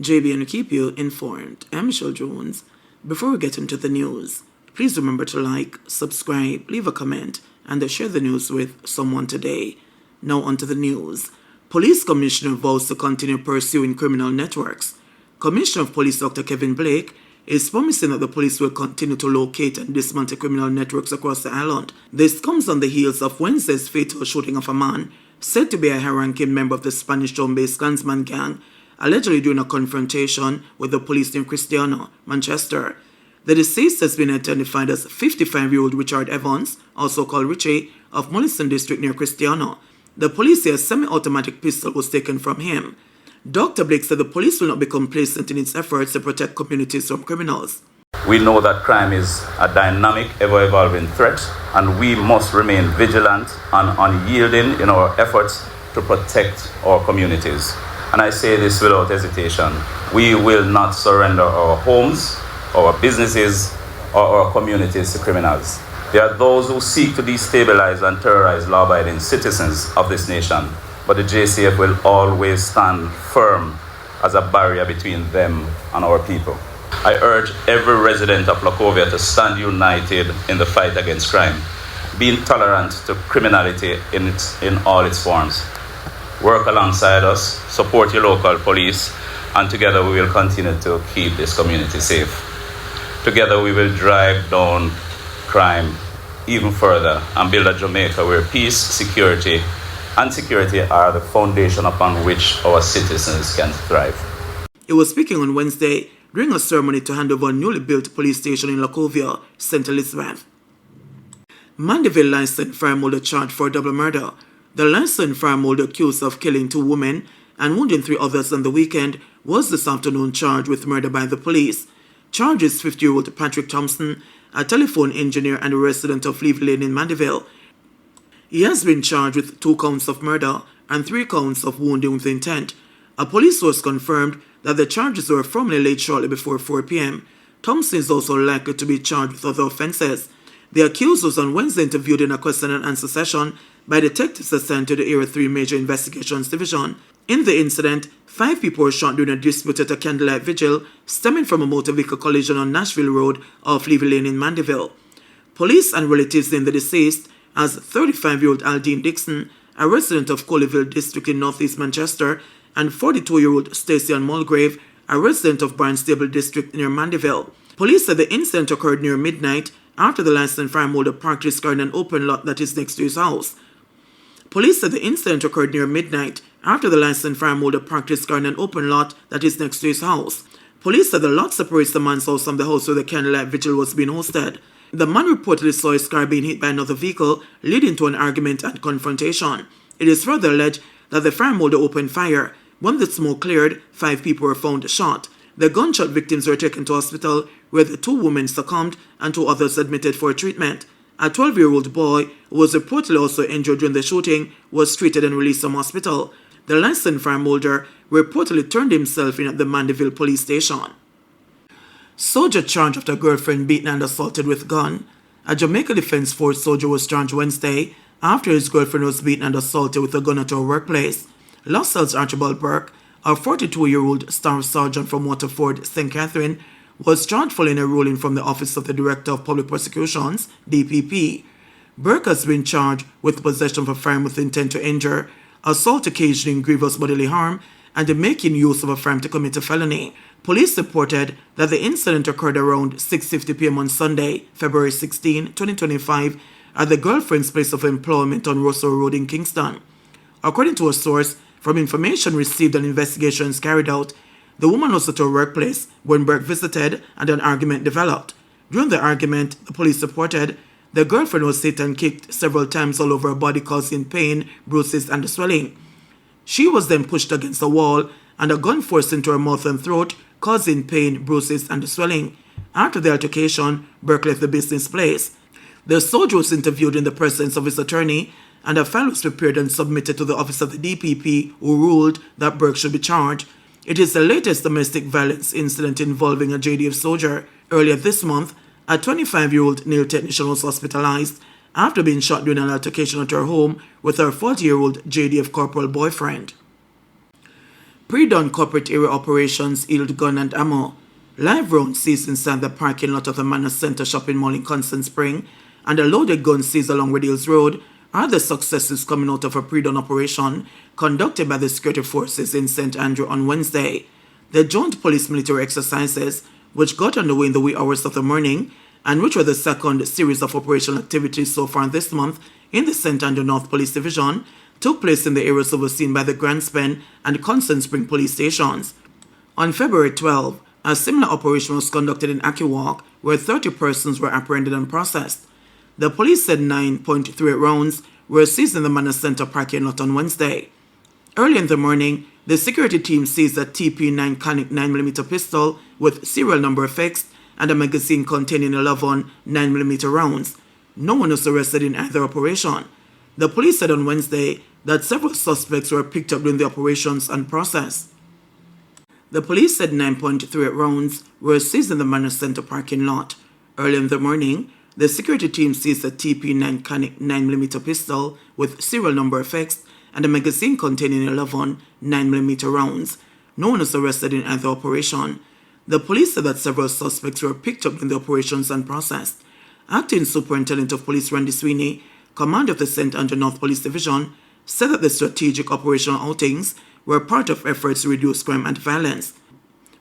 JBNN keep you informed. I'm Michelle Jones. Before we get into the news, please remember to like, subscribe, leave a comment, and share the news with someone today. Now onto the news. Police Commissioner vows to continue pursuing criminal networks. Commissioner of Police Dr. Kevin Blake is promising that the police will continue to locate and dismantle criminal networks across the island. This comes on the heels of Wednesday's fatal shooting of a man said to be a high-ranking member of the Spanish Town-based Klansman gang, allegedly during a confrontation with the police near Cristiano, Manchester. The deceased has been identified as 55-year-old Richard Evans, also called Richie, of Mollison District near Cristiano. The police say a semi-automatic pistol was taken from him. Dr. Blake said the police will not be complacent in its efforts to protect communities from criminals. We know that crime is a dynamic, ever-evolving threat, and we must remain vigilant and unyielding in our efforts to protect our communities. And I say this without hesitation. We will not surrender our homes, our businesses, or our communities to criminals. There are those who seek to destabilize and terrorize law-abiding citizens of this nation, but the JCF will always stand firm as a barrier between them and our people. I urge every resident of Lacovia to stand united in the fight against crime, being tolerant to criminality in all its forms. Work alongside us, support your local police, and together we will continue to keep this community safe. Together we will drive down crime even further and build a Jamaica where peace, security, and security are the foundation upon which our citizens can thrive. He was speaking on Wednesday during a ceremony to hand over a newly built police station in Lacovia, St. Elizabeth. Mandeville licensed fireholder charged for double murder. The licensed fireholder accused of killing 2 women and wounding 3 others on the weekend was this afternoon charged with murder by the police. Charged is 50-year-old Patrick Thompson, a telephone engineer and a resident of Leave Lane in Mandeville. He has been charged with 2 counts of murder and 3 counts of wounding with intent. A police source confirmed that the charges were formally laid shortly before 4 p.m. Thompson is also likely to be charged with other offences. The accused was on Wednesday interviewed in a question and answer session by detectives assigned to the Area 3 Major Investigations Division. In the incident, 5 people were shot during a dispute at a candlelight vigil stemming from a motor vehicle collision on Nashville Road off Levy Lane in Mandeville. Police and relatives named the deceased as 35-year-old Aldine Dixon, a resident of Colleyville District in northeast Manchester, and 42-year-old Stacey Ann Mulgrave, a resident of Barnstable District near Mandeville. Police said the incident occurred near midnight after the licensed fireholder parked his car in an open lot that is next to his house. Police said the incident occurred near midnight after the licensed fireholder parked his car in an open lot that is next to his house. Police said the lot separates the man's house from the house where the candlelight vigil was being hosted. The man reportedly saw his car being hit by another vehicle, leading to an argument and confrontation. It is further alleged that the fireholder opened fire. When the smoke cleared, 5 people were found shot. The gunshot victims were taken to hospital, where the 2 women succumbed and 2 others admitted for treatment. A 12-year-old boy, who was reportedly also injured during the shooting, was treated and released from hospital. The licensed fireholder reportedly turned himself in at the Mandeville police station. Soldier charged after girlfriend beaten and assaulted with gun. A Jamaica Defense Force soldier was charged Wednesday after his girlfriend was beaten and assaulted with a gun at her workplace. LaSalle's Archibald Burke, a 42-year-old Staff Sergeant from Waterford, St. Catherine, was charged following a ruling from the Office of the Director of Public Prosecutions, DPP. Burke has been charged with possession of a firearm with intent to injure, assault occasioning grievous bodily harm, and making use of a firearm to commit a felony. Police reported that the incident occurred around 6:50 p.m. on Sunday, February 16, 2025, at the girlfriend's place of employment on Russell Road in Kingston. According to a source, from information received and investigations carried out, the woman was at her workplace when Burke visited and an argument developed. During the argument, the police reported the girlfriend was hit and kicked several times all over her body, causing pain, bruises, and swelling. She was then pushed against a wall and a gun forced into her mouth and throat, causing pain, bruises, and swelling. After the altercation, Burke left the business place. The soldier was interviewed in the presence of his attorney, and a file was prepared and submitted to the office of the DPP, who ruled that Burke should be charged. It is the latest domestic violence incident involving a JDF soldier. Earlier this month, a 25-year-old nail technician was hospitalized after being shot during an altercation at her home with her 40-year-old JDF corporal boyfriend. Pre-dawn corporate area operations yield gun and ammo. Live rounds seized inside the parking lot of the Manor Center shopping mall in Constant Spring and a loaded gun seized along Red Hills Road are the successes coming out of a pre-dawn operation conducted by the security forces in St. Andrew on Wednesday. The joint police military exercises, which got underway in the wee hours of the morning and which were the second series of operational activities so far this month in the St. Andrew North Police Division, took place in the areas overseen by the Grand Spen and Constant Spring police stations. On February 12, a similar operation was conducted in Akiwalk, where 30 persons were apprehended and processed. The police said 9.38 rounds were seized in the Manor Center parking lot on Wednesday. Early in the morning, the security team seized a TP9 Canic 9mm pistol with serial number fixed and a magazine containing 11 9mm rounds. No one was arrested in either operation. The police said on Wednesday that several suspects were picked up during the operations and processed. The police said 9.38 rounds were seized in the Manor Center parking lot. Early in the morning, the security team seized a TP9 Canic 9mm pistol with serial number fixed and a magazine containing 11 9mm rounds. No one was arrested in either operation. The police said that several suspects were picked up in the operations and processed. Acting Superintendent of Police Randy Sweeney, commander of the St. Andrew North Police Division, said that the strategic operational outings were part of efforts to reduce crime and violence.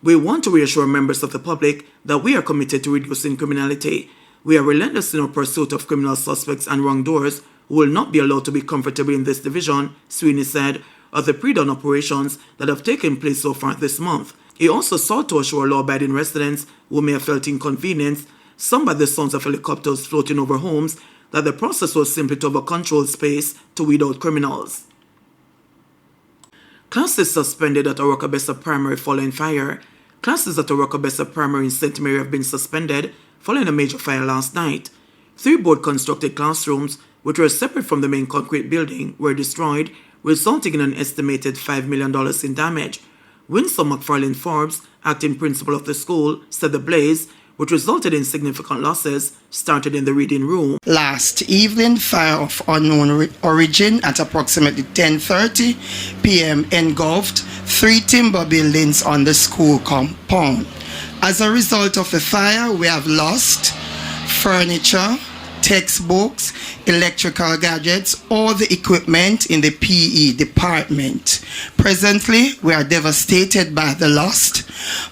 We want to reassure members of the public that we are committed to reducing criminality. We are relentless in our pursuit of criminal suspects and wrongdoers who will not be allowed to be comfortable in this division, Sweeney said, of the pre-dawn operations that have taken place so far this month. He also sought to assure law-abiding residents who may have felt inconvenienced, some by the sounds of helicopters floating over homes, that the process was simply to have a controlled space to weed out criminals. Classes suspended at Orokabesa Primary following fire. Classes at Orokabesa Primary in St. Mary have been suspended following a major fire last night. 3 board-constructed classrooms, which were separate from the main concrete building, were destroyed, resulting in an estimated $5 million in damage. Winsome McFarlane Forbes, acting principal of the school, said the blaze, which resulted in significant losses, started in the reading room. Last evening, fire of unknown origin at approximately 10:30 p.m. engulfed 3 timber buildings on the school compound. As a result of the fire, we have lost furniture, textbooks, electrical gadgets, all the equipment in the PE department. Presently, we are devastated by the loss,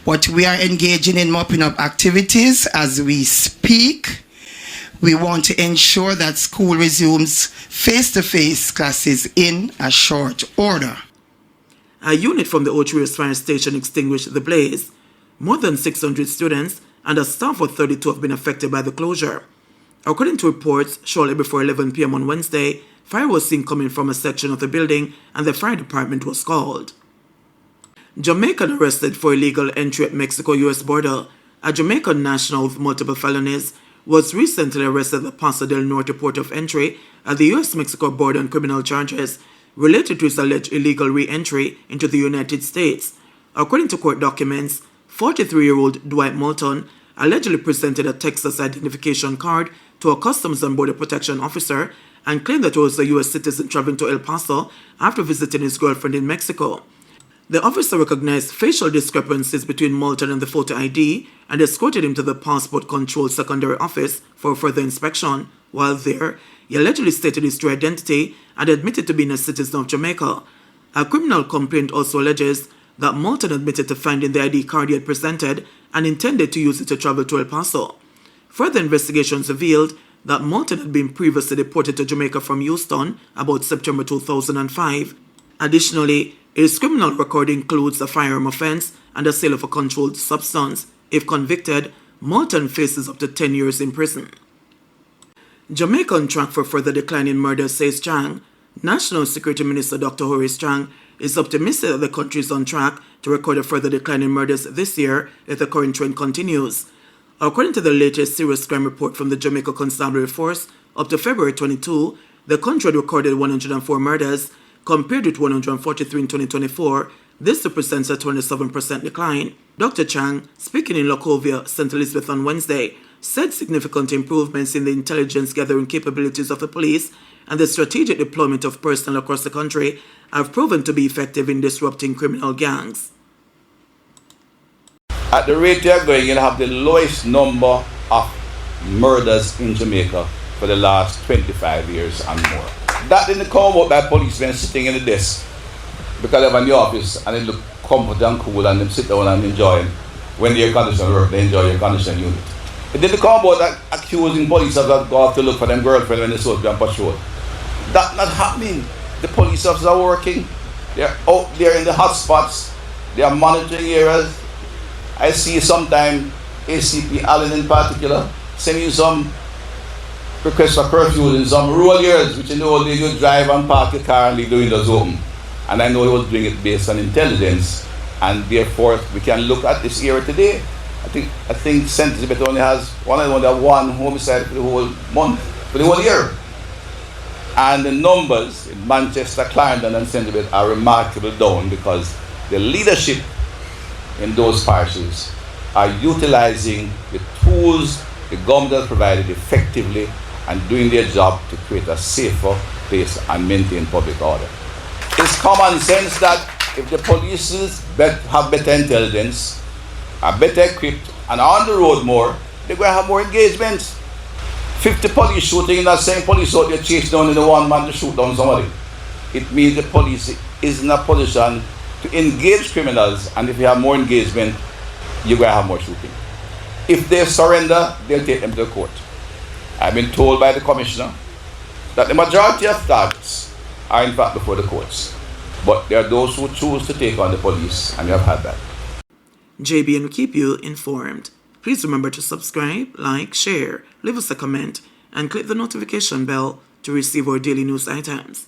but we are engaging in mopping up activities as we speak. We want to ensure that school resumes face-to-face classes in a short order. A unit from the Ocho Rios Fire Station extinguished the blaze. More than 600 students and a staff of 32 have been affected by the closure. According to reports, shortly before 11 p.m. on Wednesday, fire was seen coming from a section of the building and the fire department was called. Jamaican arrested for illegal entry at Mexico-US border. A Jamaican national with multiple felonies was recently arrested at the Paso del Norte port of entry at the US-Mexico border on criminal charges related to his alleged illegal re-entry into the United States. According to court documents, 43-year-old Dwight Moulton allegedly presented a Texas identification card to a Customs and Border Protection officer and claimed that he was a U.S. citizen traveling to El Paso after visiting his girlfriend in Mexico. The officer recognized facial discrepancies between Moulton and the photo ID and escorted him to the Passport Control Secondary Office for further inspection. While there, he allegedly stated his true identity and admitted to being a citizen of Jamaica. A criminal complaint also alleges that Moulton admitted to finding the ID card he had presented and intended to use it to travel to El Paso. Further investigations revealed that Moulton had been previously deported to Jamaica from Houston about September 2005. Additionally, his criminal record includes a firearm offense and the sale of a controlled substance. If convicted, Moulton faces up to 10 years in prison. Jamaica on track for further decline in murder, says Chang. National Security Minister Dr. Horace Chang is optimistic that the country is on track to record a further decline in murders this year if the current trend continues. According to the latest serious crime report from the Jamaica Constabulary Force, up to February 22, the country had recorded 104 murders, compared with 143 in 2024. This represents a 27% decline. Dr. Chang, speaking in Locovia, St. Elizabeth on Wednesday, said significant improvements in the intelligence gathering capabilities of the police and the strategic deployment of personnel across the country have proven to be effective in disrupting criminal gangs. At the rate they are going, you'll have the lowest number of murders in Jamaica for the last 25 years and more. That didn't come about by policemen sitting in the desk because they're in the office and they look comfortable and cool and they sit down and enjoy. When the air conditioner work, they enjoy the air conditioner unit. It didn't come about that accusing police officers go out to look for them girlfriend when they're supposed to be on patrol. That's not happening. The police officers are working. They're out there in the hot spots. They are monitoring areas. I see sometimes ACP Allen in particular sending some requests for curfew in some rural areas, which you know they do drive and park your car and leave the windows open. And I know he was doing it based on intelligence, and therefore we can look at this area today. I think St. Elizabeth only has one homicide for the whole month, for the whole year. And the numbers in Manchester, Clarendon and St. Elizabeth are remarkably down because the leadership in those parishes are utilizing the tools the government has provided effectively and doing their job to create a safer place and maintain public order. It's common sense that if the police have better intelligence, are better equipped and are on the road more, they're going to have more engagement. 50 police shooting in that same police out there chase down in the one man to shoot down somebody. It means the police is in a position to engage criminals, and if you have more engagement, you're going to have more shooting. If they surrender, they'll take them to the court. I've been told by the commissioner that the majority of targets are in fact before the courts. But there are those who choose to take on the police, and we have had that. JBNN will keep you informed. Please remember to subscribe, like, share, leave us a comment, and click the notification bell to receive our daily news items.